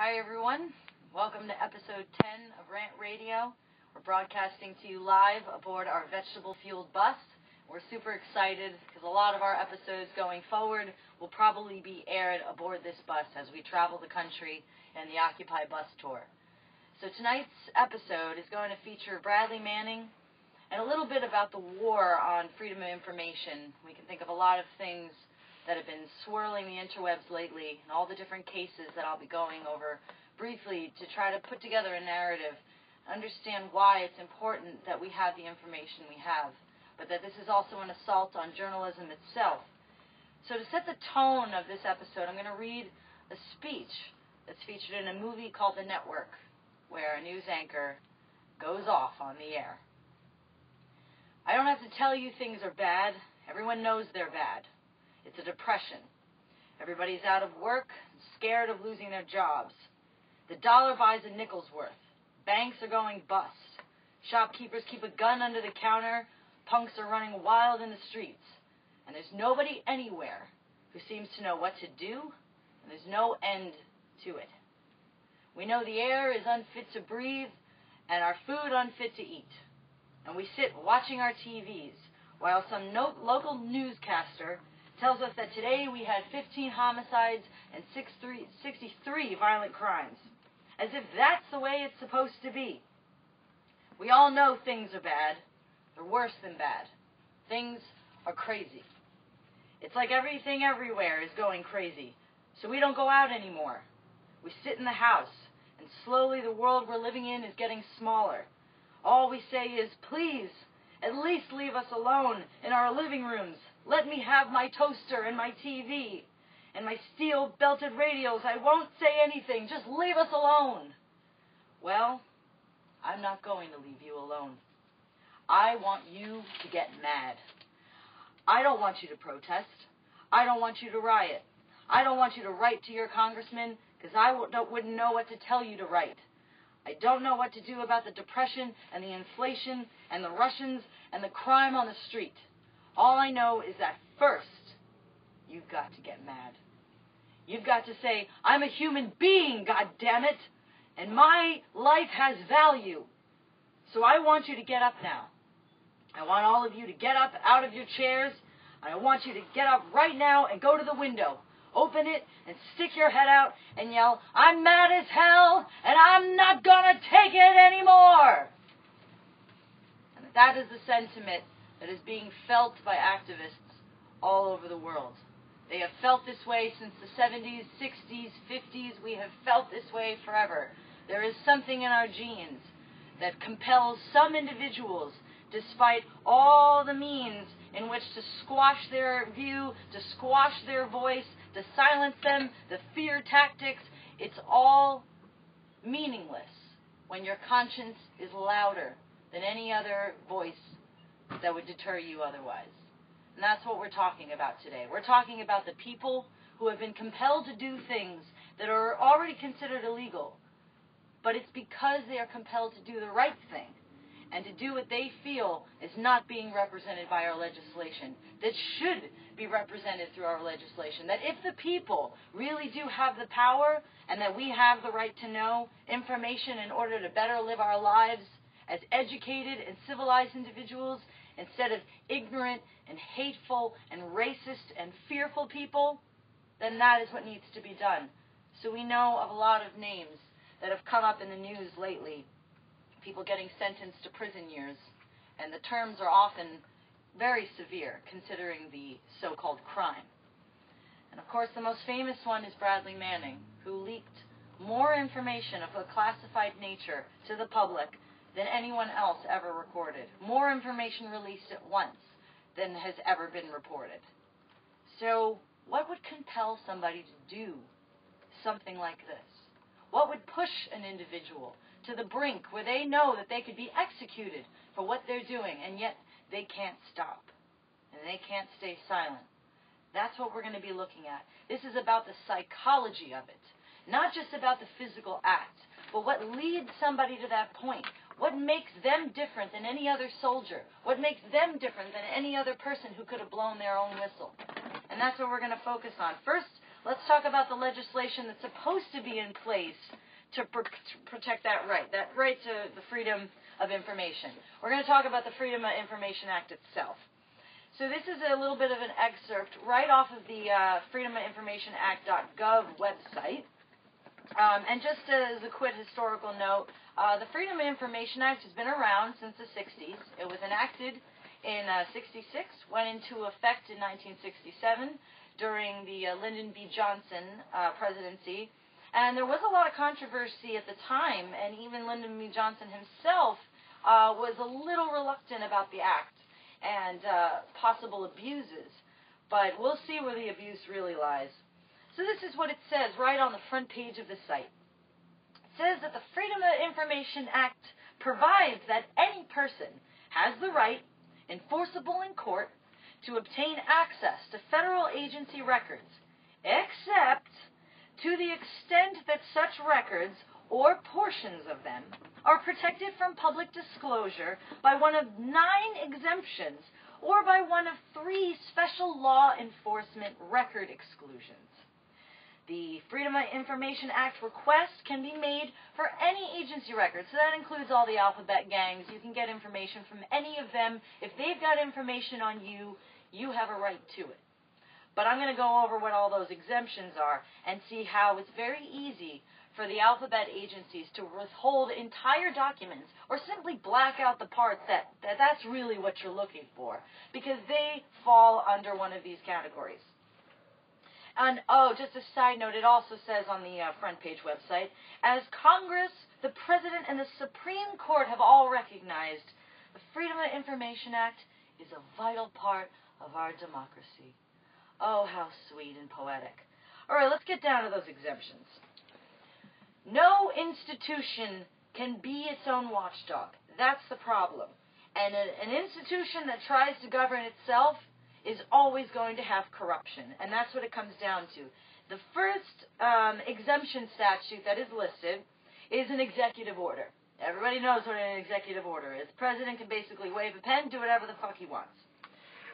Hi everyone, welcome to episode 10 of Rant Radio. We're broadcasting to you live aboard our vegetable-fueled bus. We're super excited because a lot of our episodes going forward will probably be aired aboard this bus as we travel the country and the Occupy bus tour. So tonight's episode is going to feature Bradley Manning and a little bit about the war on freedom of information. We can think of a lot of things that have been swirling the interwebs lately, and all the different cases that I'll be going over briefly to try to put together a narrative, understand why it's important that we have the information we have, but that this is also an assault on journalism itself. So to set the tone of this episode, I'm going to read a speech that's featured in a movie called The Network, where a news anchor goes off on the air. I don't have to tell you things are bad. Everyone knows they're bad. It's a depression. Everybody's out of work, scared of losing their jobs. The dollar buys a nickel's worth. Banks are going bust. Shopkeepers keep a gun under the counter. Punks are running wild in the streets. And there's nobody anywhere who seems to know what to do, and there's no end to it. We know the air is unfit to breathe, and our food unfit to eat. And we sit watching our TVs while some local newscaster tells us that today we had 15 homicides and 63 violent crimes, as if that's the way it's supposed to be. We all know things are bad. They're worse than bad. Things are crazy. It's like everything everywhere is going crazy, so we don't go out anymore. We sit in the house, and slowly the world we're living in is getting smaller. All we say is, please, at least leave us alone in our living rooms. Let me have my toaster and my TV and my steel-belted radios. I won't say anything. Just leave us alone. Well, I'm not going to leave you alone. I want you to get mad. I don't want you to protest. I don't want you to riot. I don't want you to write to your congressman because I wouldn't know what to tell you to write. I don't know what to do about the depression and the inflation and the Russians and the crime on the street. All I know is that first, you've got to get mad. You've got to say, I'm a human being, goddammit, and my life has value. So I want you to get up now. I want all of you to get up out of your chairs, and I want you to get up right now and go to the window. Open it and stick your head out and yell, I'm mad as hell, and I'm not gonna take it anymore. And that is the sentiment that is being felt by activists all over the world. They have felt this way since the 70s, 60s, 50s. We have felt this way forever. There is something in our genes that compels some individuals, despite all the means in which to squash their view, to squash their voice, to silence them, the fear tactics. It's all meaningless when your conscience is louder than any other voice that would deter you otherwise. And that's what we're talking about today. We're talking about the people who have been compelled to do things that are already considered illegal, but it's because they are compelled to do the right thing and to do what they feel is not being represented by our legislation, that should be represented through our legislation, that if the people really do have the power and that we have the right to know information in order to better live our lives as educated and civilized individuals, instead of ignorant and hateful and racist and fearful people, then that is what needs to be done. So we know of a lot of names that have come up in the news lately, people getting sentenced to prison years, and the terms are often very severe considering the so-called crime. And of course the most famous one is Bradley Manning, who leaked more information of a classified nature to the public than anyone else ever recorded. More information released at once than has ever been reported. So what would compel somebody to do something like this? What would push an individual to the brink where they know that they could be executed for what they're doing, and yet they can't stop, and they can't stay silent? That's what we're going to be looking at. This is about the psychology of it, not just about the physical act, but what leads somebody to that point. What makes them different than any other soldier? What makes them different than any other person who could have blown their own whistle? And that's what we're going to focus on. First, let's talk about the legislation that's supposed to be in place to protect that right to the freedom of information. We're going to talk about the Freedom of Information Act itself. So this is a little bit of an excerpt right off of the freedomofinformationact.gov website. And just as a quick historical note, the Freedom of Information Act has been around since the 60s. It was enacted in 66, went into effect in 1967 during the Lyndon B. Johnson presidency. And there was a lot of controversy at the time, and even Lyndon B. Johnson himself was a little reluctant about the act and possible abuses. But we'll see where the abuse really lies. So this is what it says right on the front page of the site. It says that the Freedom of Information Act provides that any person has the right, enforceable in court, to obtain access to federal agency records, except to the extent that such records, or portions of them, are protected from public disclosure by one of 9 exemptions or by one of 3 special law enforcement record exclusions. The Freedom of Information Act request can be made for any agency record, so that includes all the alphabet gangs. You can get information from any of them. If they've got information on you, you have a right to it. But I'm going to go over what all those exemptions are and see how it's very easy for the alphabet agencies to withhold entire documents or simply black out the parts that's really what you're looking for, because they fall under one of these categories. And, just a side note, it also says on the front page website, as Congress, the President, and the Supreme Court have all recognized, the Freedom of Information Act is a vital part of our democracy. Oh, how sweet and poetic. All right, let's get down to those exemptions. No institution can be its own watchdog. That's the problem. And an institution that tries to govern itself is always going to have corruption, and that's what it comes down to. The first exemption statute that is listed is an executive order. Everybody knows what an executive order is. The president can basically wave a pen, do whatever the fuck he wants.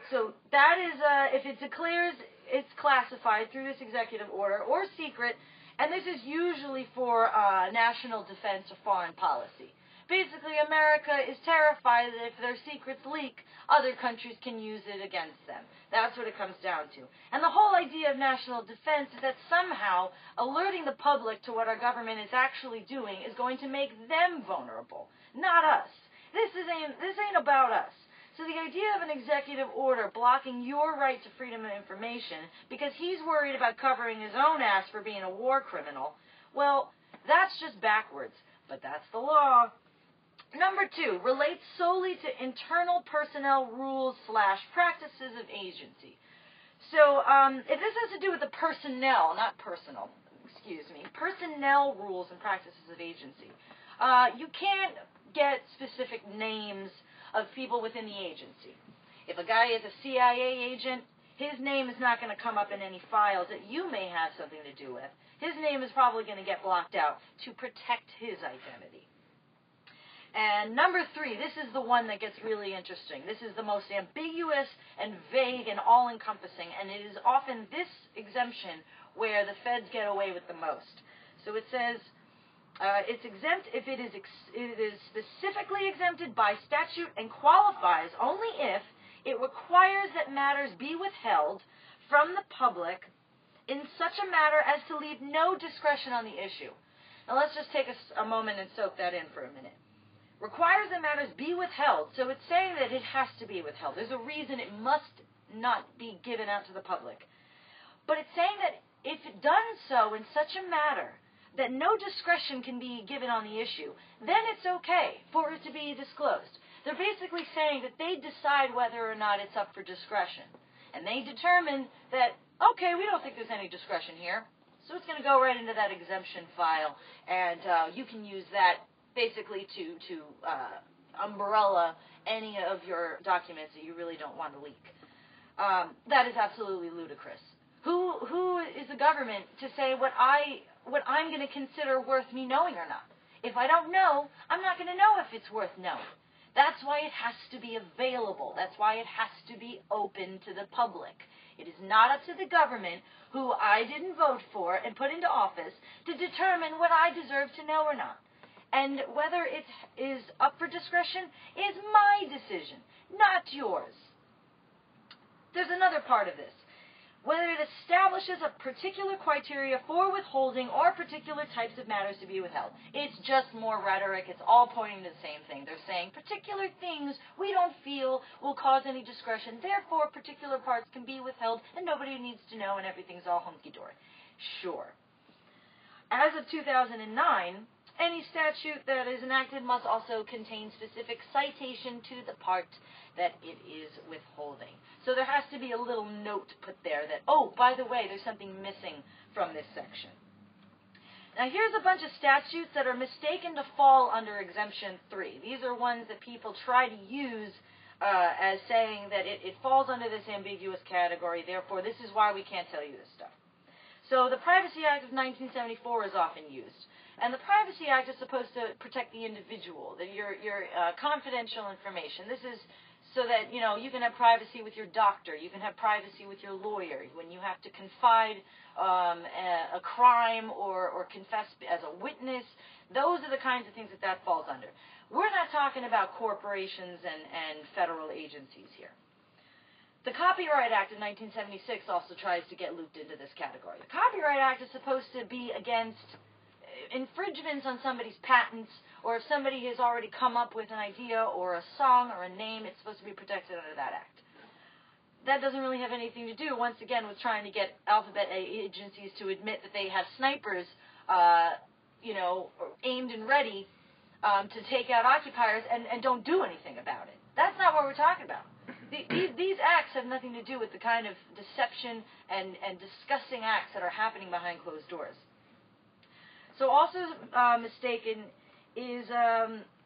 So that is, if it declares it's classified through this executive order or secret, and this is usually for national defense or foreign policy. Basically, America is terrified that if their secrets leak, other countries can use it against them. That's what it comes down to. And the whole idea of national defense is that somehow alerting the public to what our government is actually doing is going to make them vulnerable, not us. This ain't about us. So the idea of an executive order blocking your right to freedom of information because he's worried about covering his own ass for being a war criminal, well, that's just backwards. But that's the law. Number 2, relates solely to internal personnel rules/practices of agency. So if this has to do with the personnel, not personal, personnel rules and practices of agency, you can't get specific names of people within the agency. If a guy is a CIA agent, his name is not going to come up in any files that you may have something to do with. His name is probably going to get blocked out to protect his identity. And number 3, this is the one that gets really interesting. This is the most ambiguous and vague and all-encompassing, and it is often this exemption where the feds get away with the most. So it says, it's exempt if it is specifically exempted by statute and qualifies only if it requires that matters be withheld from the public in such a manner as to leave no discretion on the issue. Now let's just take a moment and soak that in for a minute. Requires that matters be withheld. So it's saying that it has to be withheld. There's a reason it must not be given out to the public. But it's saying that if done so in such a manner that no discretion can be given on the issue, then it's okay for it to be disclosed. They're basically saying that they decide whether or not it's up for discretion. And they determine that, okay, we don't think there's any discretion here, so it's going to go right into that exemption file, and you can use that basically to umbrella any of your documents that you really don't want to leak. That is absolutely ludicrous. Who is the government to say what I'm going to consider worth me knowing or not? If I don't know, I'm not going to know if it's worth knowing. That's why it has to be available. That's why it has to be open to the public. It is not up to the government, who I didn't vote for and put into office, to determine what I deserve to know or not. And whether it is up for discretion is my decision, not yours. There's another part of this. Whether it establishes a particular criteria for withholding or particular types of matters to be withheld. It's just more rhetoric. It's all pointing to the same thing. They're saying particular things we don't feel will cause any discretion. Therefore, particular parts can be withheld and nobody needs to know and everything's all hunky-dory. Sure. As of 2009, any statute that is enacted must also contain specific citation to the part that it is withholding. So there has to be a little note put there that, oh, by the way, there's something missing from this section. Now here's a bunch of statutes that are mistaken to fall under Exemption 3. These are ones that people try to use as saying that it falls under this ambiguous category, therefore this is why we can't tell you this stuff. So the Privacy Act of 1974 is often used. And the Privacy Act is supposed to protect the individual, your confidential information. This is so that, you can have privacy with your doctor, you can have privacy with your lawyer, when you have to confide a crime or confess as a witness. Those are the kinds of things that falls under. We're not talking about corporations and federal agencies here. The Copyright Act of 1976 also tries to get looped into this category. The Copyright Act is supposed to be against infringements on somebody's patents, or if somebody has already come up with an idea or a song or a name, it's supposed to be protected under that act. That doesn't really have anything to do, once again, with trying to get alphabet agencies to admit that they have snipers, aimed and ready to take out occupiers and don't do anything about it. That's not what we're talking about. These acts have nothing to do with the kind of deception and disgusting acts that are happening behind closed doors. So also mistaken is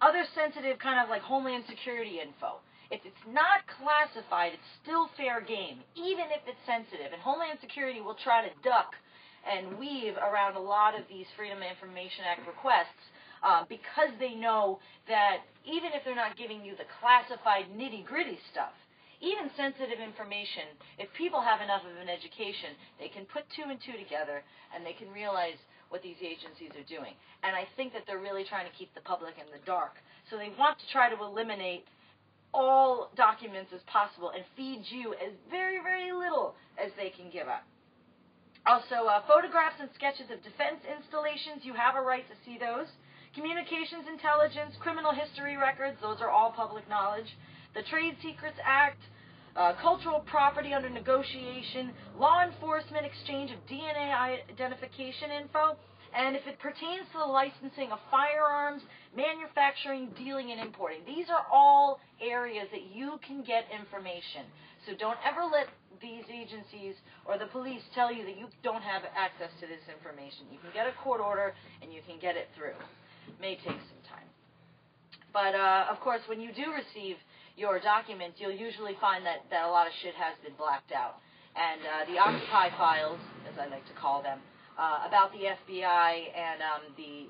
other sensitive kind of like Homeland Security info. If it's not classified, it's still fair game, even if it's sensitive. And Homeland Security will try to duck and weave around a lot of these Freedom of Information Act requests because they know that even if they're not giving you the classified nitty-gritty stuff, even sensitive information, if people have enough of an education, they can put two and two together and they can realize what these agencies are doing. And I think that they're really trying to keep the public in the dark. So they want to try to eliminate all documents as possible and feed you as very, very little as they can give up. Also, photographs and sketches of defense installations, you have a right to see those. Communications intelligence, criminal history records, those are all public knowledge. The Trade Secrets Act, cultural property under negotiation, law enforcement exchange of DNA identification info, and if it pertains to the licensing of firearms, manufacturing, dealing, and importing. These are all areas that you can get information. So don't ever let these agencies or the police tell you that you don't have access to this information. You can get a court order and you can get it through. It may take some time. But, of course, when you do receive your documents, you'll usually find that a lot of shit has been blacked out. And the Occupy files, as I like to call them, about the FBI and the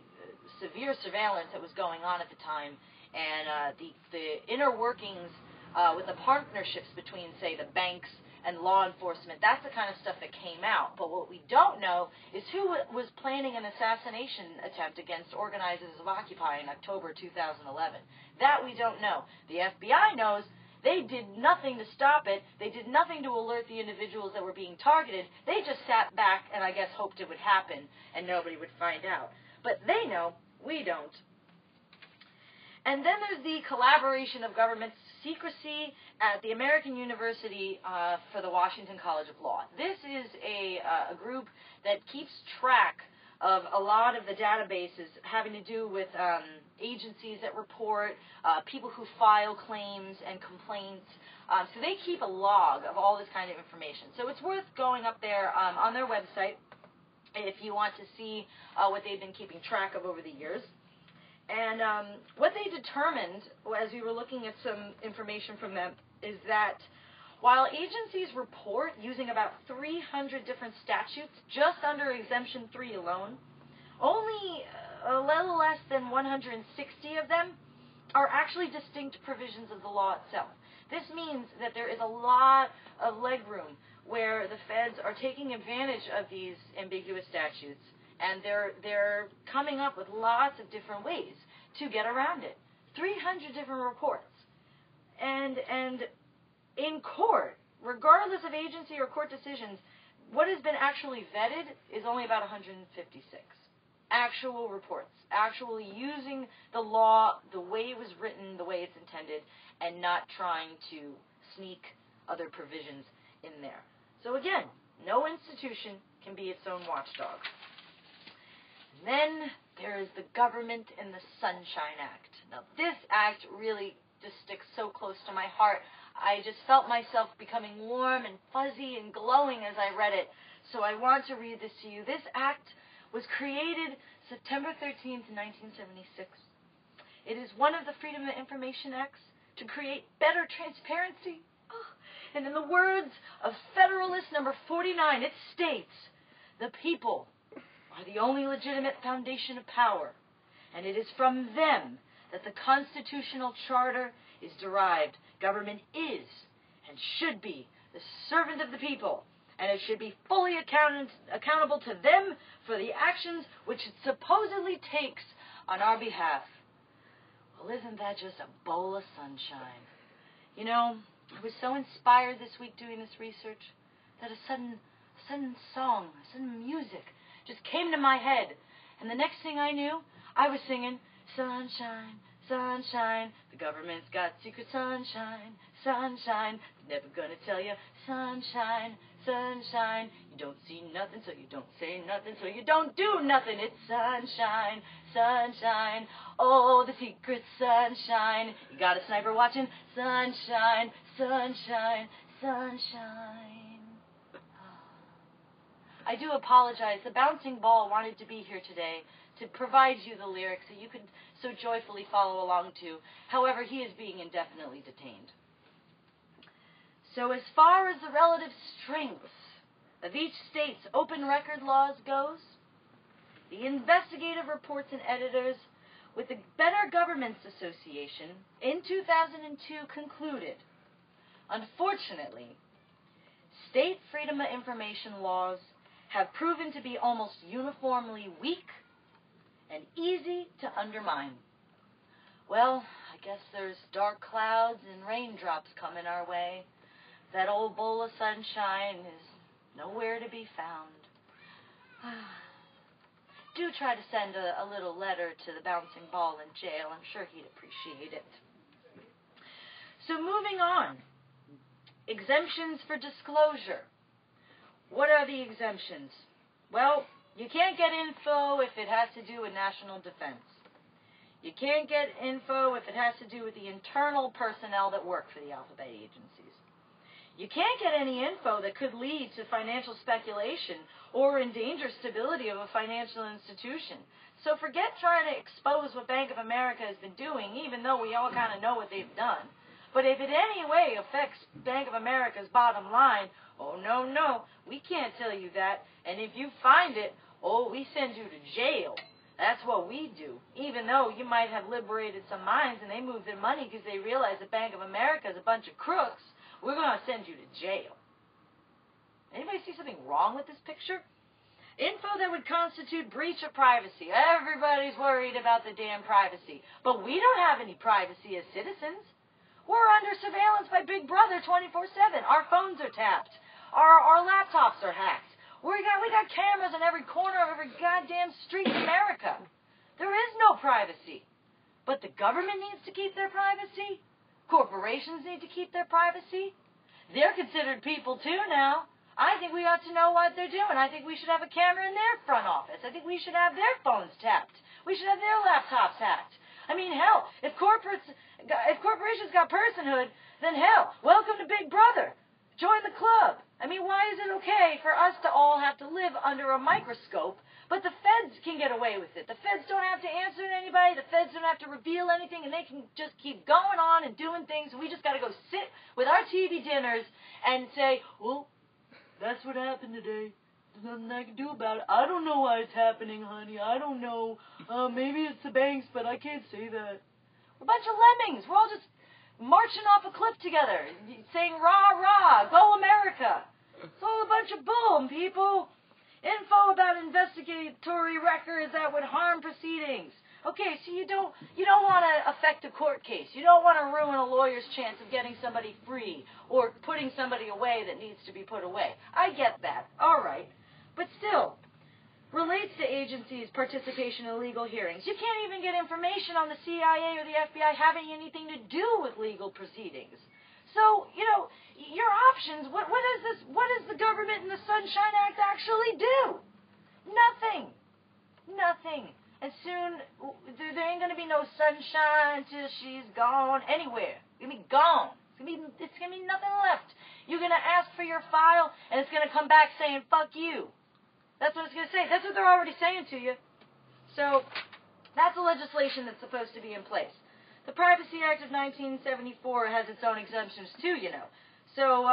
severe surveillance that was going on at the time, and the inner workings with the partnerships between, say, the banks and law enforcement, that's the kind of stuff that came out. But what we don't know is who was planning an assassination attempt against organizers of Occupy in October 2011. That we don't know. The FBI knows. They did nothing to stop it. They did nothing to alert the individuals that were being targeted. They just sat back and I guess hoped it would happen and nobody would find out. But they know. We don't. And then there's the collaboration of government secrecy at the American University for the Washington College of Law. This is a group that keeps track of a lot of the databases having to do with agencies that report, people who file claims and complaints. So they keep a log of all this kind of information. So it's worth going up there on their website if you want to see what they've been keeping track of over the years. And what they determined, as we were looking at some information from them, is that while agencies report using about 300 different statutes just under Exemption 3 alone, only a little less than 160 of them are actually distinct provisions of the law itself. This means that there is a lot of legroom where the feds are taking advantage of these ambiguous statutes, and they're coming up with lots of different ways to get around it. 300 different reports. And in court, regardless of agency or court decisions, what has been actually vetted is only about 156. Actual reports, actually using the law the way it was written, the way it's intended, and not trying to sneak other provisions in there. So again, no institution can be its own watchdog. And then there is the Government and the Sunshine Act. Now this act really just sticks so close to my heart. I just felt myself becoming warm and fuzzy and glowing as I read it. So I want to read this to you. This act was created September 13th, 1976. It is one of the Freedom of Information Acts to create better transparency. And in the words of Federalist number 49, it states, "The people are the only legitimate foundation of power, and it is from them that the constitutional charter is derived. Government is and should be the servant of the people, and it should be fully accountable to them for the actions which it supposedly takes on our behalf." Well, isn't that just a bowl of sunshine? You know, I was so inspired this week doing this research that a sudden song, a sudden music just came to my head. And the next thing I knew, I was singing, "Sunshine, sunshine, the government's got secret sunshine, sunshine, they're never gonna tell you, sunshine, sunshine, you don't see nothing, so you don't say nothing, so you don't do nothing, it's sunshine, sunshine, oh, the secret sunshine, you got a sniper watching, sunshine, sunshine, sunshine." I do apologize. The bouncing ball wanted to be here today to provide you the lyrics that you could so joyfully follow along to. However, he is being indefinitely detained. So as far as the relative strengths of each state's open record laws goes, the investigative reports and editors with the Better Governments Association in 2002 concluded, unfortunately, state freedom of information laws have proven to be almost uniformly weak and easy to undermine. Well, I guess there's dark clouds and raindrops coming our way. That old bowl of sunshine is nowhere to be found. Do try to send a little letter to the bouncing ball in jail. I'm sure he'd appreciate it. So moving on. Exemptions for disclosure. What are the exemptions? Well, you can't get info if it has to do with national defense. You can't get info if it has to do with the internal personnel that work for the alphabet agencies. You can't get any info that could lead to financial speculation or endanger stability of a financial institution. So forget trying to expose what Bank of America has been doing, even though we all kind of know what they've done. But if it in any way affects Bank of America's bottom line, oh, no, we can't tell you that. And if you find it, oh, we send you to jail. That's what we do. Even though you might have liberated some minds and they moved their money because they realize that Bank of America is a bunch of crooks, we're going to send you to jail. Anybody see something wrong with this picture? Info that would constitute breach of privacy. Everybody's worried about the damn privacy. But we don't have any privacy as citizens. We're under surveillance by Big Brother 24/7. Our phones are tapped. Our laptops are hacked. We got cameras in every corner of every goddamn street in America. There is no privacy. But the government needs to keep their privacy. Corporations need to keep their privacy. They're considered people too now. I think we ought to know what they're doing. I think we should have a camera in their front office. I think we should have their phones tapped. We should have their laptops hacked. I mean, hell, if corporations got personhood, then hell, welcome to Big Brother. Join the club. I mean, why is it okay for us to all have to live under a microscope, but the feds can get away with it? The feds don't have to answer to anybody. The feds don't have to reveal anything, and they can just keep going on and doing things, and we just got to go sit with our TV dinners and say, well, that's what happened today. There's nothing I can do about it. I don't know why it's happening, honey. I don't know. Maybe it's the banks, but I can't say that. We're a bunch of lemmings. We're all just marching off a cliff together, saying, rah, rah, go America. It's all a bunch of bull, people. Info about investigatory records that would harm proceedings. Okay, so you don't want to affect a court case. You don't want to ruin a lawyer's chance of getting somebody free or putting somebody away that needs to be put away. I get that. All right. But still, relates to agencies' participation in legal hearings. You can't even get information on the CIA or the FBI having anything to do with legal proceedings. So, your options, what does the government and the Sunshine Act actually do? Nothing. And soon, there ain't going to be no sunshine till she's gone anywhere. It's going to be gone. It's going to be nothing left. You're going to ask for your file, and it's going to come back saying, fuck you. That's what it's going to say. That's what they're already saying to you. So, that's the legislation that's supposed to be in place. The Privacy Act of 1974 has its own exemptions, too, So,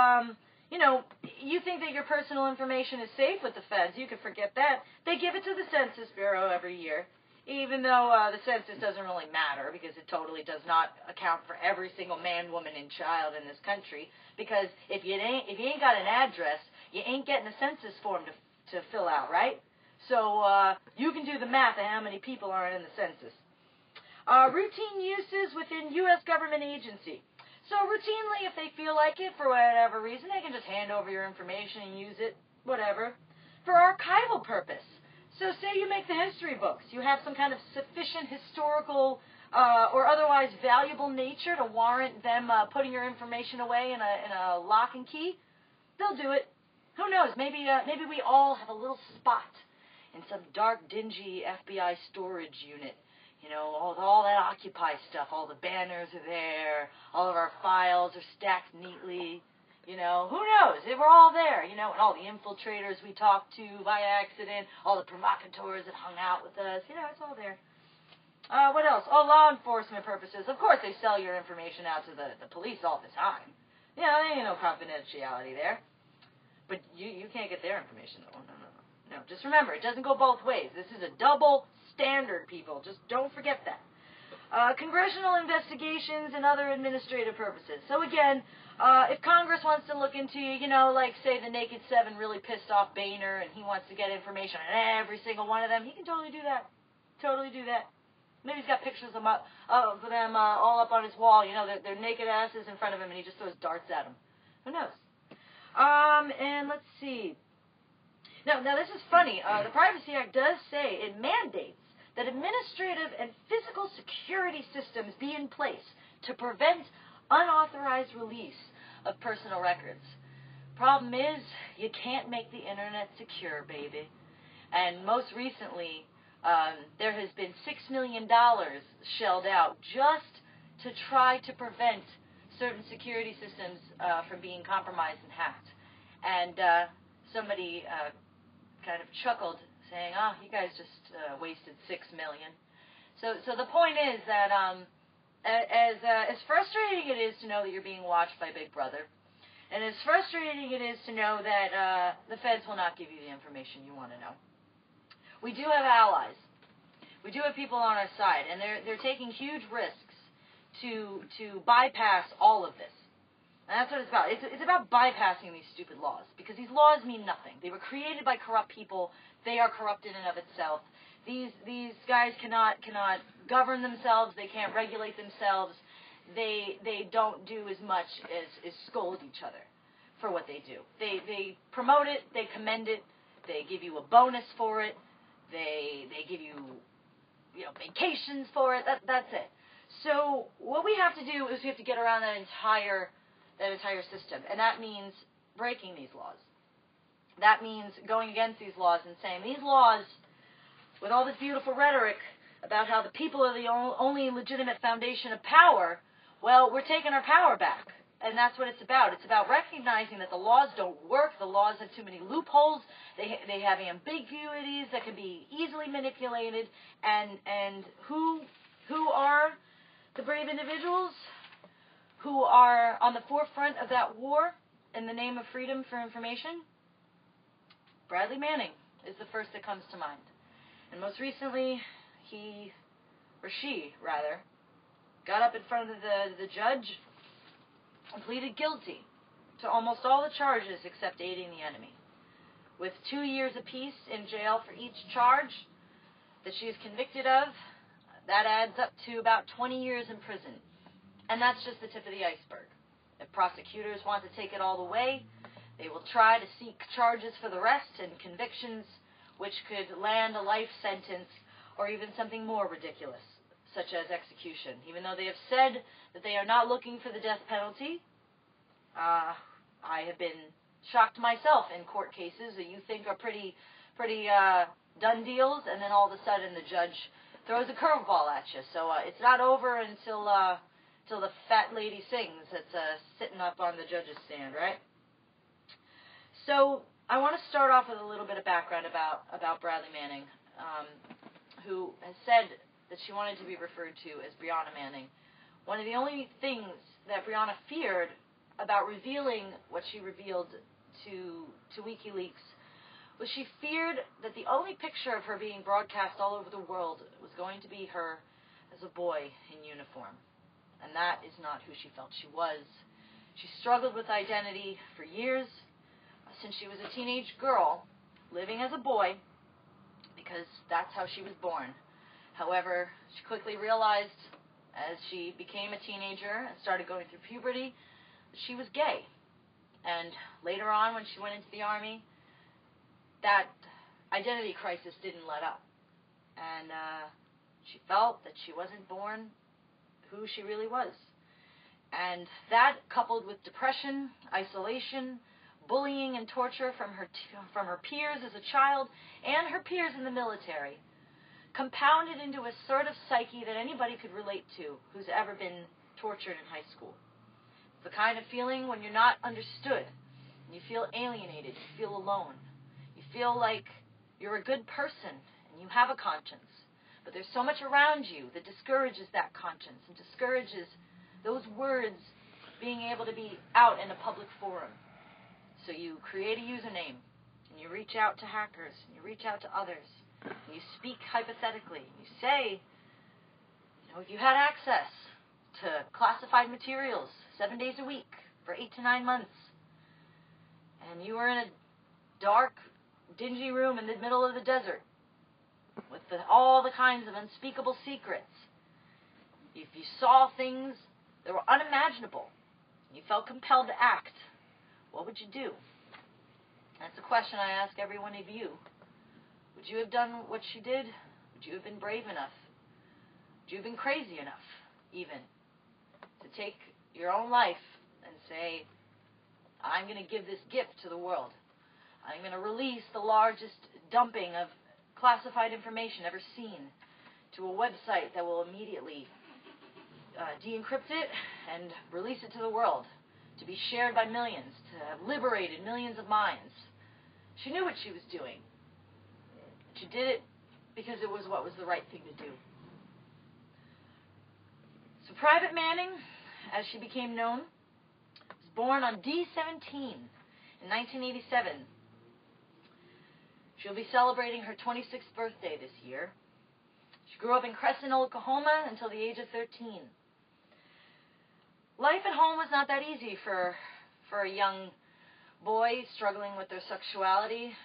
you think that your personal information is safe with the feds. You can forget that. They give it to the Census Bureau every year, even though the census doesn't really matter because it totally does not account for every single man, woman, and child in this country. Because if you ain't got an address, you ain't getting a census form to fill out, right? So you can do the math of how many people are in the census. Routine uses within U.S. government agency. So routinely, if they feel like it, for whatever reason, they can just hand over your information and use it, whatever, for archival purpose. So say you make the history books. You have some kind of sufficient historical or otherwise valuable nature to warrant them putting your information away in a lock and key. They'll do it. Who knows? Maybe we all have a little spot in some dark, dingy FBI storage unit. All that Occupy stuff, all the banners are there, all of our files are stacked neatly, who knows? We're all there, and all the infiltrators we talked to by accident, all the provocateurs that hung out with us, it's all there. What else? Oh, law enforcement purposes. Of course, they sell your information out to the police all the time. There ain't no confidentiality there. But you can't get their information, though. No. Just remember, it doesn't go both ways. This is a double standard, people. Just don't forget that. Congressional investigations and other administrative purposes. So again, if Congress wants to look into you, like say the Naked Seven really pissed off Boehner and he wants to get information on every single one of them, he can totally do that. Maybe he's got pictures of them all up on his wall, their naked asses in front of him, and he just throws darts at them. Who knows? And let's see. Now this is funny. The Privacy Act does say it mandates that administrative and physical security systems be in place to prevent unauthorized release of personal records. Problem is, you can't make the internet secure, baby. And most recently, there has been $6 million shelled out just to try to prevent certain security systems from being compromised and hacked. And somebody kind of chuckled, saying, you guys just wasted $6 million. So the point is that as frustrating it is to know that you're being watched by Big Brother, and as frustrating it is to know that the feds will not give you the information you want to know, we do have allies. We do have people on our side, and they're taking huge risks to bypass all of this. And that's what it's about. It's about bypassing these stupid laws, because these laws mean nothing. They were created by corrupt people. They are corrupt in and of itself. These guys cannot govern themselves. They can't regulate themselves. They don't do as much as scold each other for what they do. They promote it. They commend it. They give you a bonus for it. They give you vacations for it. That's it. So what we have to do is we have to get around that entire system, and that means breaking these laws. That means going against these laws and saying these laws, with all this beautiful rhetoric about how the people are the only legitimate foundation of power, well, we're taking our power back, and that's what it's about. It's about recognizing that the laws don't work. The laws have too many loopholes. They have ambiguities that can be easily manipulated, and who are the brave individuals who are on the forefront of that war in the name of freedom for information? Bradley Manning is the first that comes to mind. And most recently, she got up in front of the judge and pleaded guilty to almost all the charges except aiding the enemy, with 2 years apiece in jail for each charge that she is convicted of. That adds up to about 20 years in prison. And that's just the tip of the iceberg. If prosecutors want to take it all the way, they will try to seek charges for the rest and convictions which could land a life sentence or even something more ridiculous, such as execution. Even though they have said that they are not looking for the death penalty, I have been shocked myself in court cases that you think are pretty done deals, and then all of a sudden the judge throws a curveball at you. So it's not over until the fat lady sings that's sitting up on the judge's stand, right? So I want to start off with a little bit of background about Bradley Manning, who has said that she wanted to be referred to as Brianna Manning. One of the only things that Brianna feared about revealing what she revealed to WikiLeaks was she feared that the only picture of her being broadcast all over the world was going to be her as a boy in uniform. And that is not who she felt she was. She struggled with identity for years, since she was a teenage girl living as a boy, because that's how she was born. However, she quickly realized as she became a teenager and started going through puberty that she was gay. And later on, when she went into the Army, that identity crisis didn't let up. And she felt that she wasn't born who she really was. And that, coupled with depression, isolation, bullying and torture from her peers as a child and her peers in the military, compounded into a sort of psyche that anybody could relate to who's ever been tortured in high school. It's the kind of feeling when you're not understood, and you feel alienated, you feel alone, you feel like you're a good person and you have a conscience, but there's so much around you that discourages that conscience and discourages those words being able to be out in a public forum. So you create a username, and you reach out to hackers, and you reach out to others, and you speak hypothetically. You say, if you had access to classified materials 7 days a week for 8 to 9 months, and you were in a dark, dingy room in the middle of the desert with all the kinds of unspeakable secrets, if you saw things that were unimaginable, and you felt compelled to act, what would you do? That's a question I ask every one of you. Would you have done what she did? Would you have been brave enough? Would you have been crazy enough, even, to take your own life and say, I'm going to give this gift to the world. I'm going to release the largest dumping of classified information ever seen to a website that will immediately de-encrypt it and release it to the world, to be shared by millions, to have liberated millions of minds. She knew what she was doing. She did it because it was what was the right thing to do. So Private Manning, as she became known, was born on D-17 in 1987. She'll be celebrating her 26th birthday this year. She grew up in Crescent, Oklahoma until the age of 13. Life at home was not that easy for a young boy struggling with their sexuality.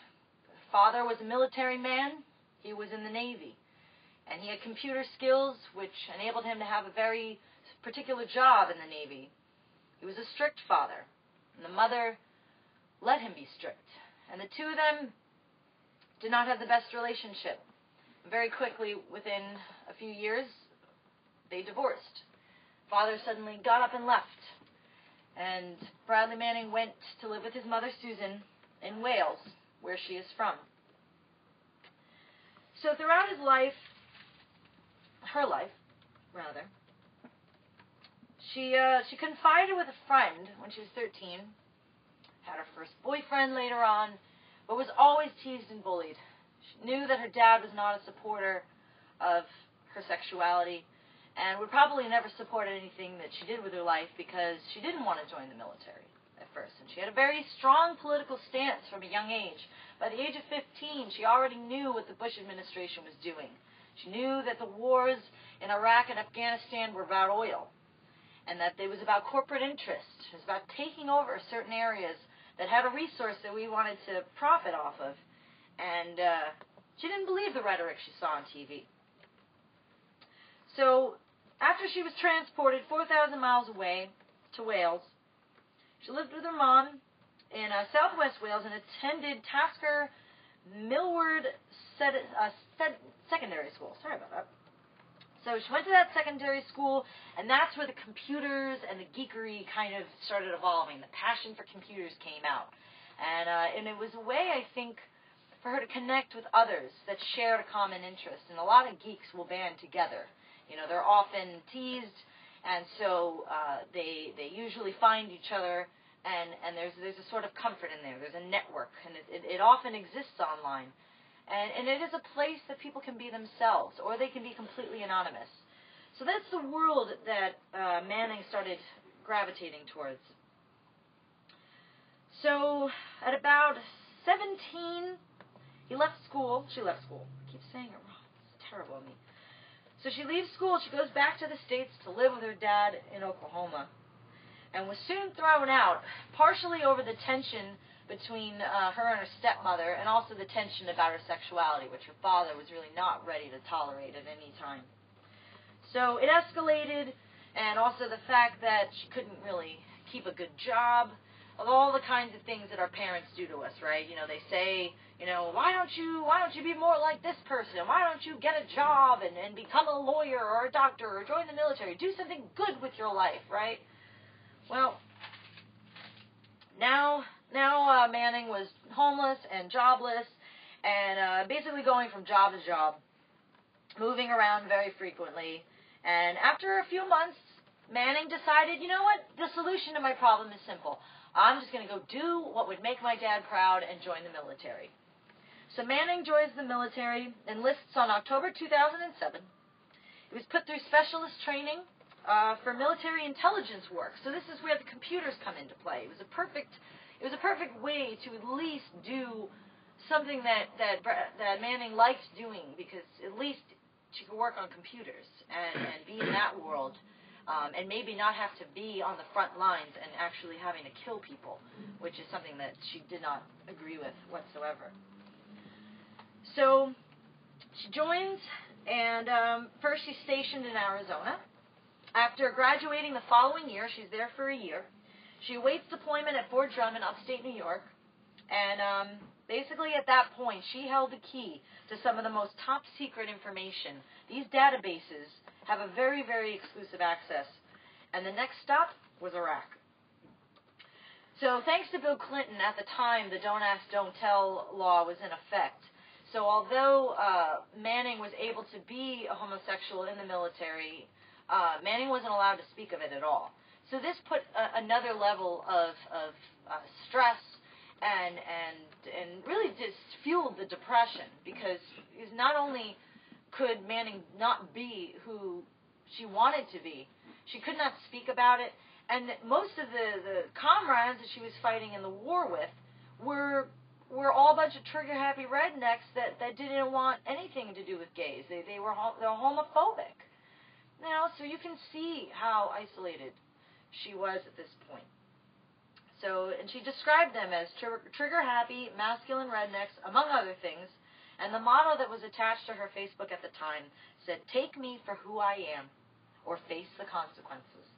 Her father was a military man. He was in the Navy. And he had computer skills which enabled him to have a very particular job in the Navy. He was a strict father. And the mother let him be strict. And the two of them did not have the best relationship. Very quickly, within a few years, they divorced. Father suddenly got up and left, and Bradley Manning went to live with his mother, Susan, in Wales, where she is from. So throughout his life, her life, rather, she confided with a friend when she was 13, had her first boyfriend later on, but was always teased and bullied. She knew that her dad was not a supporter of her sexuality, and would probably never support anything that she did with her life because she didn't want to join the military at first. And she had a very strong political stance from a young age. By the age of 15, she already knew what the Bush administration was doing. She knew that the wars in Iraq and Afghanistan were about oil. and that it was about corporate interest. It was about taking over certain areas that had a resource that we wanted to profit off of. And she didn't believe the rhetoric she saw on TV. So after she was transported 4,000 miles away to Wales, she lived with her mom in southwest Wales and attended Tasker Millward Secondary School. Sorry about that. So she went to that secondary school, and that's where the computers and the geekery kind of started evolving. The passion for computers came out. And it was a way, I think, for her to connect with others that shared a common interest. And a lot of geeks will band together. You know, they're often teased, and so they usually find each other, and there's a sort of comfort in there. There's a network, and it often exists online. And it is a place that people can be themselves, or they can be completely anonymous. So that's the world that Manning started gravitating towards. So at about 17, he left school. She left school. I keep saying it wrong. It's terrible of me. So she leaves school. She goes back to the States to live with her dad in Oklahoma, and was soon thrown out, partially over the tension between her and her stepmother, and also the tension about her sexuality, which her father was really not ready to tolerate at any time. So it escalated, and also the fact that she couldn't really keep a good job, of all the kinds of things that our parents do to us, right? You know, they say, you know, why don't you be more like this person? Why don't you get a job and become a lawyer or a doctor or join the military? Do something good with your life, right? Well, now Manning was homeless and jobless, and basically going from job to job, moving around very frequently. And after a few months, Manning decided, you know what, the solution to my problem is simple. I'm just going to go do what would make my dad proud and join the military. So Manning joins the military, enlists on October 2007. He was put through specialist training for military intelligence work. So this is where the computers come into play. It was a perfect way to at least do something that Manning liked doing, because at least she could work on computers and be in that world, and maybe not have to be on the front lines and actually having to kill people, which is something that she did not agree with whatsoever. So she joins, and first she's stationed in Arizona. After graduating the following year, she's there for a year. She awaits deployment at Fort Drum in upstate New York, and basically at that point, she held the key to some of the most top-secret information. These databases have a very, very exclusive access, and the next stop was Iraq. So thanks to Bill Clinton, at the time, the Don't Ask, Don't Tell law was in effect. So although Manning was able to be a homosexual in the military, Manning wasn't allowed to speak of it at all. So this put another level of stress and really just fueled the depression, because not only could Manning not be who she wanted to be, she could not speak about it, and most of the comrades that she was fighting in the war with were all a bunch of trigger-happy rednecks that didn't want anything to do with gays. They're homophobic. You know, so you can see how isolated she was at this point. So, and she described them as trigger-happy, masculine rednecks, among other things, and the motto that was attached to her Facebook at the time said, "Take me for who I am, or face the consequences."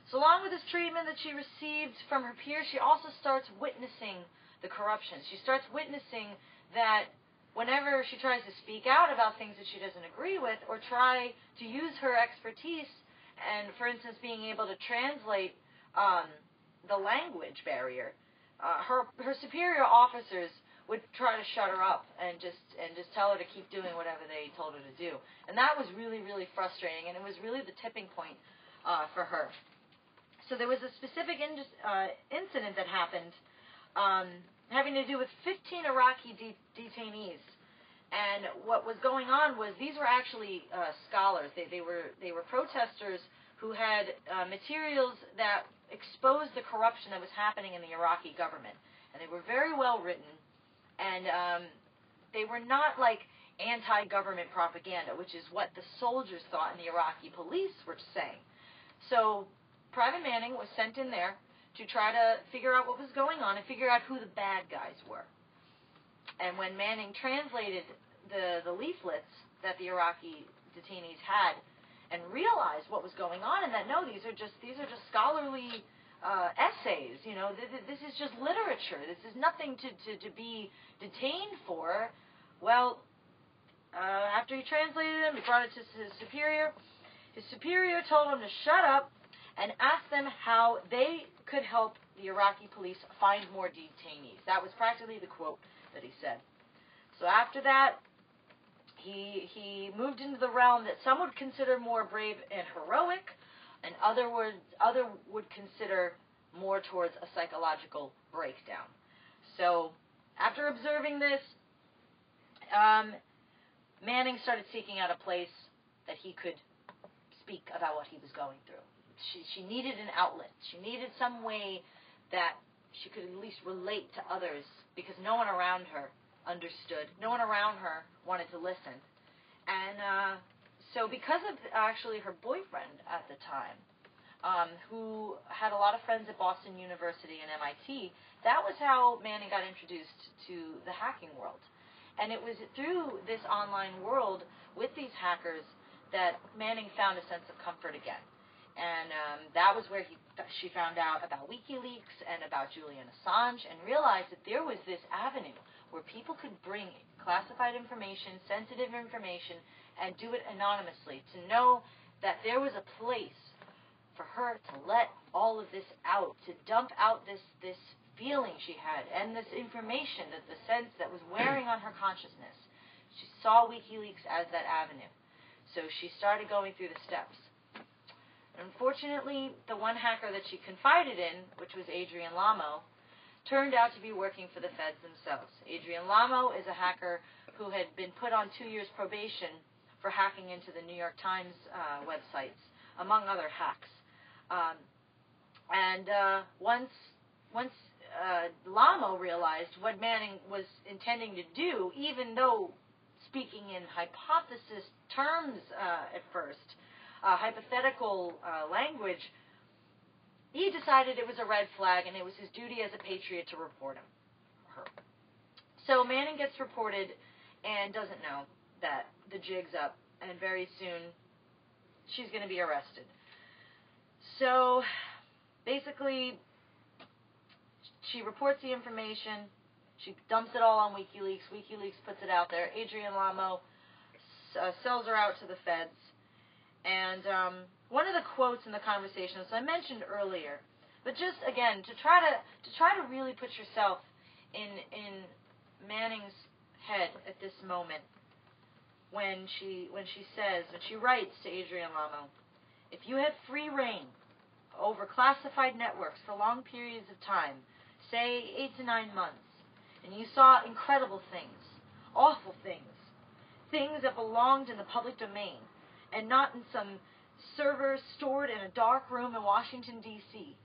So along with this treatment that she received from her peers, she also starts witnessing the corruption. She starts witnessing that whenever she tries to speak out about things that she doesn't agree with, or try to use her expertise, and for instance being able to translate the language barrier, her superior officers would try to shut her up and just tell her to keep doing whatever they told her to do. And that was really, really frustrating, and it was really the tipping point for her. So there was a specific incident that happened having to do with 15 Iraqi detainees. And what was going on was these were actually scholars. They were protesters who had materials that exposed the corruption that was happening in the Iraqi government. And they were very well written, and they were not like anti-government propaganda, which is what the soldiers thought and the Iraqi police were saying. So Private Manning was sent in there to try to figure out what was going on and figure out who the bad guys were. And when Manning translated the leaflets that the Iraqi detainees had and realized what was going on, and that no, these are just scholarly essays. You know, this is just literature. This is nothing to be detained for. Well, after he translated them, he brought it to his superior. His superior told him to shut up and ask them how they could help the Iraqi police find more detainees. That was practically the quote that he said. So after that, he moved into the realm that some would consider more brave and heroic, and other would consider more towards a psychological breakdown. So after observing this, Manning started seeking out a place that he could speak about what he was going through. She needed an outlet. She needed some way that she could at least relate to others, because no one around her understood. No one around her wanted to listen. And so because of actually her boyfriend at the time, who had a lot of friends at Boston University and MIT, that was how Manning got introduced to the hacking world. And it was through this online world with these hackers that Manning found a sense of comfort again. And that was where she found out about WikiLeaks and about Julian Assange, and realized that there was this avenue where people could bring classified information, sensitive information, and do it anonymously, to know that there was a place for her to let all of this out, to dump out this feeling she had, and this information, that the sense that was wearing on her consciousness. She saw WikiLeaks as that avenue. So she started going through the steps. Unfortunately, the one hacker that she confided in, which was Adrian Lamo, turned out to be working for the feds themselves. Adrian Lamo is a hacker who had been put on 2 years probation for hacking into the New York Times websites, among other hacks. Once Lamo realized what Manning was intending to do, even though speaking in hypothesis terms at first, hypothetical language, he decided it was a red flag, and it was his duty as a patriot to report her. So Manning gets reported and doesn't know that the jig's up, and very soon she's going to be arrested. So basically, she reports the information, she dumps it all on WikiLeaks, WikiLeaks puts it out there, Adrian Lamo sells her out to the feds. And one of the quotes in the conversation, as I mentioned earlier, but just again to try to really put yourself in Manning's head at this moment, when she writes to Adrian Lamo, if you had free reign over classified networks for long periods of time, say 8 to 9 months, and you saw incredible things, awful things, things that belonged in the public domain, and not in some server stored in a dark room in Washington, D.C.,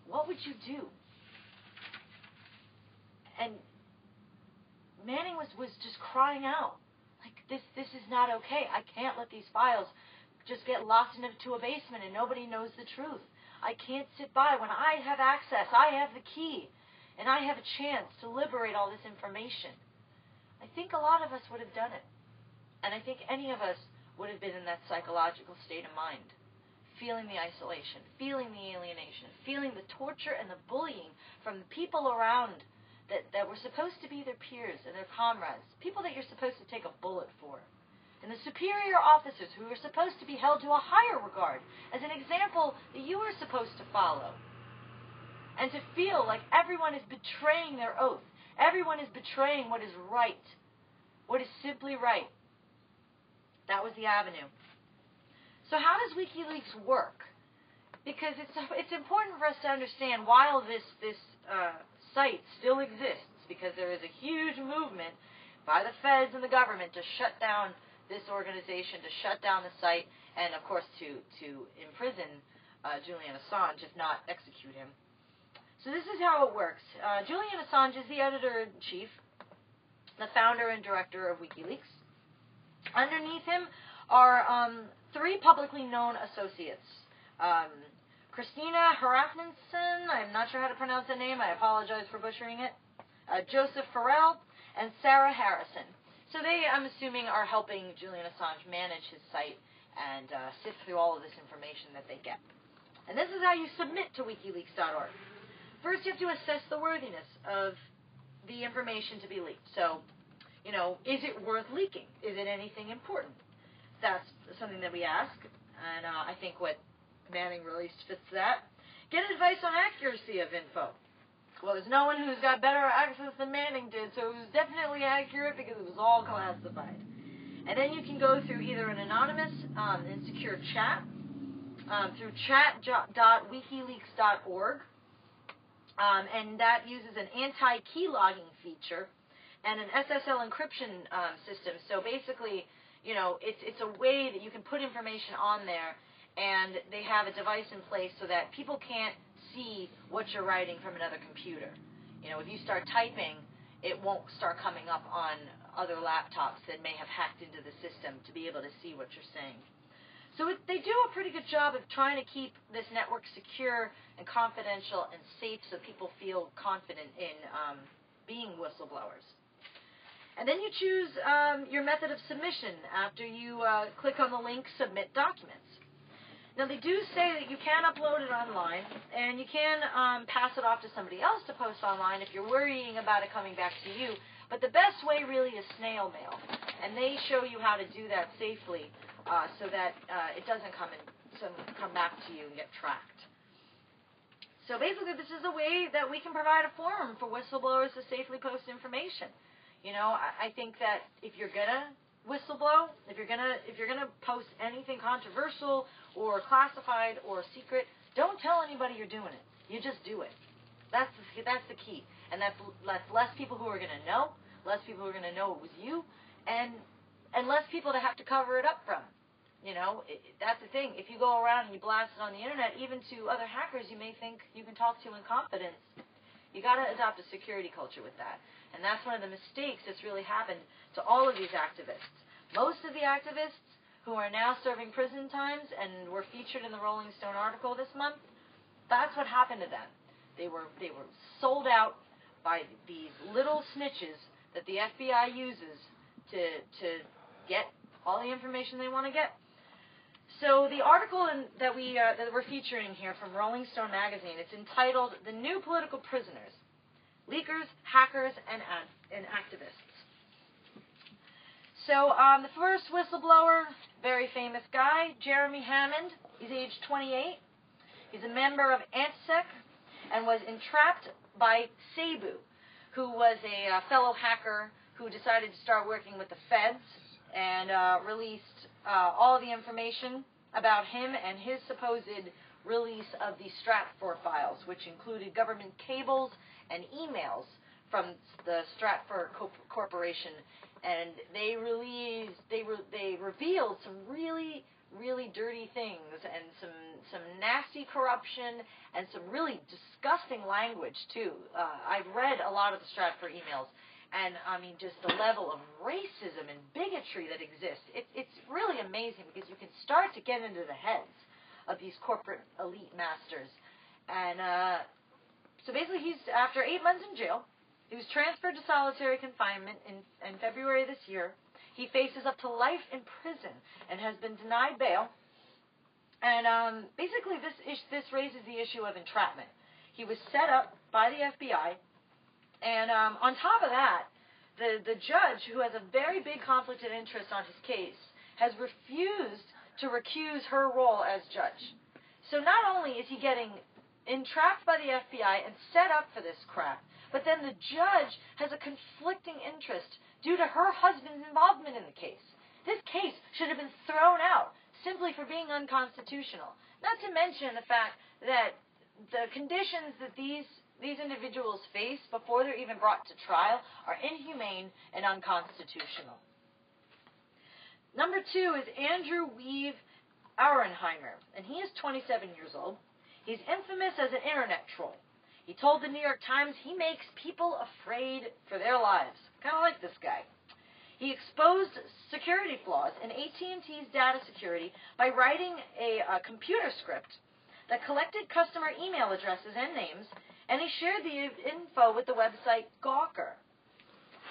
what would you do? And Manning was just crying out, like, this is not okay. I can't let these files just get locked into a basement and nobody knows the truth. I can't sit by when I have access, I have the key, and I have a chance to liberate all this information. I think a lot of us would have done it. And I think any of us would have been in that psychological state of mind, feeling the isolation, feeling the alienation, feeling the torture and the bullying from the people around that were supposed to be their peers and their comrades, people that you're supposed to take a bullet for, and the superior officers who are supposed to be held to a higher regard as an example that you are supposed to follow. And to feel like everyone is betraying their oath, everyone is betraying what is right, what is simply right. That was the avenue. So how does WikiLeaks work? Because it's important for us to understand while this site still exists, because there is a huge movement by the feds and the government to shut down this organization, to shut down the site, and of course to imprison Julian Assange, if not execute him. So this is how it works. Julian Assange is the editor-in-chief, the founder and director of WikiLeaks. Underneath him are 3 publicly known associates. Christina Harafnenson, I'm not sure how to pronounce the name, I apologize for butchering it, Joseph Farrell, and Sarah Harrison. So they, I'm assuming, are helping Julian Assange manage his site and sift through all of this information that they get. And this is how you submit to WikiLeaks.org. First, you have to assess the worthiness of the information to be leaked. So, is it worth leaking? Is it anything important? That's something that we ask, and I think what Manning released fits that. Get advice on accuracy of info. Well, there's no one who's got better access than Manning did, so it was definitely accurate because it was all classified. And then you can go through either an anonymous and secure chat through chat.wikileaks.org, and that uses an anti-key logging feature and an SSL encryption system. So basically, it's a way that you can put information on there, and they have a device in place so that people can't see what you're writing from another computer. If you start typing, it won't start coming up on other laptops that may have hacked into the system to be able to see what you're saying. So they do a pretty good job of trying to keep this network secure and confidential and safe so people feel confident in being whistleblowers. And then you choose your method of submission after you click on the link Submit Documents. Now, they do say that you can upload it online, and you can pass it off to somebody else to post online if you're worrying about it coming back to you. But the best way really is snail mail, and they show you how to do that safely so that it doesn't come back to you and get tracked. So basically, this is a way that we can provide a forum for whistleblowers to safely post information. I think that if you're gonna whistleblow, if you're gonna post anything controversial or classified or secret, don't tell anybody you're doing it. You just do it. That's the key, and that's less people who are gonna know, less people who are gonna know it was you, and less people to have to cover it up from. That's the thing. If you go around and you blast it on the internet, even to other hackers you may think you can talk to in confidence, you got to adopt a security culture with that. And that's one of the mistakes that's really happened to all of these activists. Most of the activists who are now serving prison times and were featured in the Rolling Stone article this month, that's what happened to them. They were sold out by these little snitches that the FBI uses to get all the information they want to get. So the article that we're featuring here from Rolling Stone magazine, it's entitled "The New Political Prisoners: Leakers, Hackers, and Activists." So the first whistleblower, very famous guy, Jeremy Hammond. He's aged 28. He's a member of ANTSEC and was entrapped by Cebu, who was a fellow hacker who decided to start working with the feds and released all the information about him and his supposed release of the Stratfor files, which included government cables and emails from the Stratfor Corporation, and they revealed some really dirty things and some nasty corruption and some really disgusting language too. I've read a lot of the Stratfor emails, and I mean, just the level of racism and bigotry that exists. It's really amazing because you can start to get into the heads of these corporate elite masters. And so basically, he's, after 8 months in jail, he was transferred to solitary confinement in February this year. He faces up to life in prison and has been denied bail. And basically, this raises the issue of entrapment. He was set up by the FBI. And on top of that, the judge, who has a very big conflict of interest on his case, has refused to recuse her role as judge. So not only is he getting entrapped by the FBI and set up for this crap, but then the judge has a conflicting interest due to her husband's involvement in the case. This case should have been thrown out simply for being unconstitutional. Not to mention the fact that the conditions that these individuals face before they're even brought to trial are inhumane and unconstitutional. Number 2 is Andrew Weave Auernheimer, and he is 27 years old. He's infamous as an internet troll. He told the New York Times he makes people afraid for their lives. Kind of like this guy. He exposed security flaws in AT&T's data security by writing a computer script that collected customer email addresses and names, and he shared the info with the website Gawker.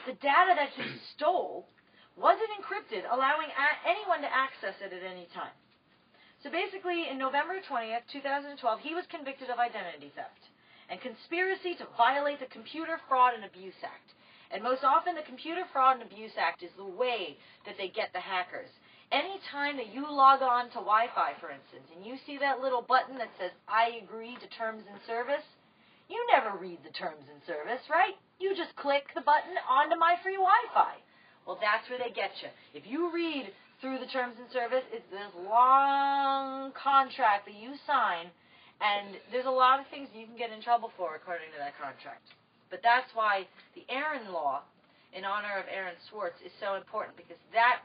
The data that he stole wasn't encrypted, allowing anyone to access it at any time. So basically, in November 20th, 2012, he was convicted of identity theft and conspiracy to violate the Computer Fraud and Abuse Act. And most often, the Computer Fraud and Abuse Act is the way that they get the hackers. Any time that you log on to Wi-Fi, for instance, and you see that little button that says, I agree to terms and service, you never read the terms and service, right? You just click the button onto my free Wi-Fi. Well, that's where they get you. If you read through the terms and service, it's this long contract that you sign, and there's a lot of things you can get in trouble for according to that contract. But that's why the Aaron Law, in honor of Aaron Swartz, is so important, because that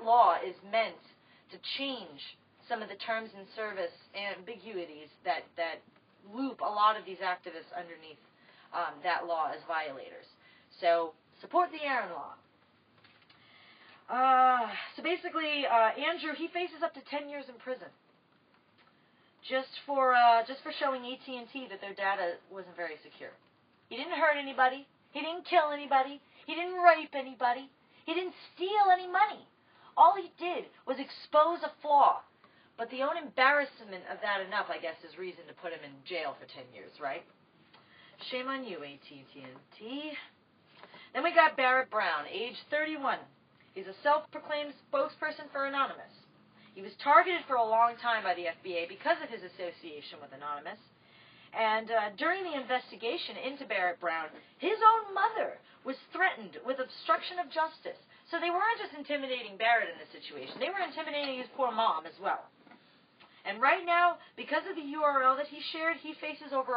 law is meant to change some of the terms and service ambiguities that loop a lot of these activists underneath that law as violators. So support the Aaron Law. So basically, Andrew, he faces up to 10 years in prison just for showing AT&T that their data wasn't very secure. He didn't hurt anybody. He didn't kill anybody. He didn't rape anybody. He didn't steal any money. All he did was expose a flaw. But the own embarrassment of that enough, I guess, is reason to put him in jail for 10 years, right? Shame on you, AT&T. Then we got Barrett Brown, age 31. He's a self-proclaimed spokesperson for Anonymous. He was targeted for a long time by the FBA because of his association with Anonymous. And during the investigation into Barrett Brown, his own mother was threatened with obstruction of justice. So they weren't just intimidating Barrett in this situation. They were intimidating his poor mom as well. And right now, because of the URL that he shared, he faces over